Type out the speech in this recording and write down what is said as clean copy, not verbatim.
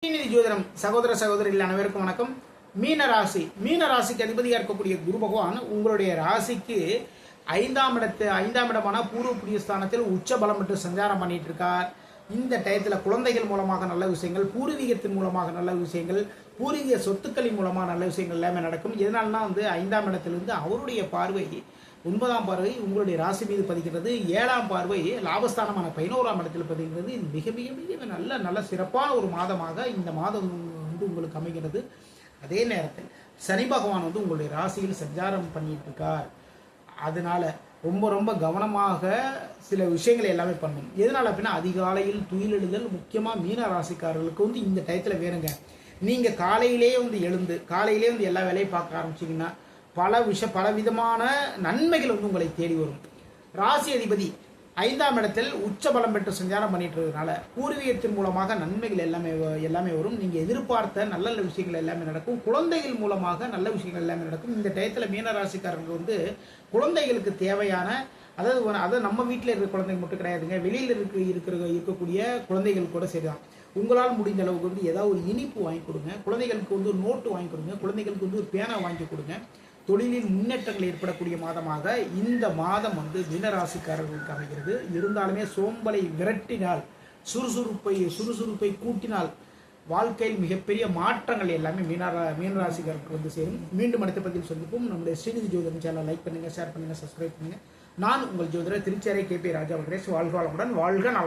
ஸ்ரீநிதி ஜோதிடம் சகோதர சகோதரிகள் அனைவருக்கும் வணக்கம். மீன ராசிக்கு அதிபதியாக இருக்கக்கூடிய குரு பகவான் உங்களுடைய ராசிக்கு ஐந்தாம் இடமான பூர்வ புண்ணிய ஸ்தானத்தில் உச்ச பலம் பெற்று சஞ்சாரம் பண்ணிட்டு இருக்கார். இந்த டயத்தில் குழந்தைகள் மூலமாக நல்ல விஷயங்கள், பூர்வீகத்தின் மூலமாக நல்ல விஷயங்கள், பூர்வீக சொத்துக்களின் மூலமாக நல்ல விஷயங்கள் எல்லாமே நடக்கும். எதனால்னா ஐந்தாம் இடத்திலிருந்து அவருடைய பார்வை 9ஆம் பார்வை உங்களுடைய ராசி மீது பதிக்கிறது. 7ஆம் பார்வை லாபஸ்தானமான 11ஆம் இடத்தில் பதிக்கிறது. மிக மிக மிக நல்ல சிறப்பான ஒரு மாதமாக இந்த மாதம் உங்களுக்கு அமைகிறது. அதே நேரத்தில் சனி பகவான் உங்களுடைய ராசியில் சஞ்சாரம் பண்ணிட்டு இருக்கார். அதனால ரொம்ப கவனமாக சில விஷயங்களை எல்லாமே பண்ணணும். எதனால அப்படின்னா அதிகாலையில் துயிலெழுதல் முக்கியமாக மீன ராசிக்காரர்களுக்கு இந்த டயத்தில் வேணுங்க. நீங்கள் காலையிலே எழுந்து காலையிலே எல்லா வேலையும் பார்க்க ஆரம்பிச்சிங்கன்னா பல விதமான நன்மைகள் உங்களை தேடி வரும். ராசி அதிபதி 5ஆம் இடத்தில் உச்ச பலம் பெற்று சஞ்சாரம் பண்ணிட்டு இருக்கிறதுனால பூர்வீகத்தின் மூலமாக நன்மைகள் எல்லாமே வரும். நீங்கள் எதிர்பார்த்த நல்ல விஷயங்கள் எல்லாமே நடக்கும். குழந்தைகள் மூலமாக நல்ல விஷயங்கள் எல்லாமே நடக்கும். இந்த டயத்தில் மீன ராசிக்காரர்கள் குழந்தைகளுக்கு தேவையான அதாவது நம்ம வீட்டில் இருக்கிற குழந்தைகள் மட்டும் கிடையாதுங்க, வெளியில் இருக்கக்கூடிய குழந்தைகள் கூட சரிதான். உங்களால் முடிந்த அளவுக்கு ஏதாவது ஒரு இனிப்பு வாங்கி கொடுங்க, குழந்தைகளுக்கு ஒரு நோட்டு வாங்கி கொடுங்க, குழந்தைகளுக்கு ஒரு பேனா வாங்கி கொடுங்க. தொழிலில் முன்னேற்றங்கள் ஏற்படக்கூடிய மாதமாக இந்த மாதம் மீனராசிக்காரர்களுக்கு அமைகிறது. இருந்தாலுமே சோம்பலை விரட்டினால், சுறுசுறுப்பை கூட்டினால் வாழ்க்கையில் மிகப்பெரிய மாற்றங்கள் எல்லாமே மீனராசிக்காரர்களுக்கு சேரும். மீண்டும் அடுத்த பதிவில் சந்திப்போம். நம்முடைய ஸ்ரீநிதி ஜோதிடம் சேனல் லைக் பண்ணுங்க, ஷேர் பண்ணுங்க, சப்ஸ்கிரைப் பண்ணுங்க. நான் உங்கள் ஜோதிடர் திருச்சேரை KP ராஜா வெங்கடேஷ். வாழ்க வளமுடன், வாழ்க நலம்.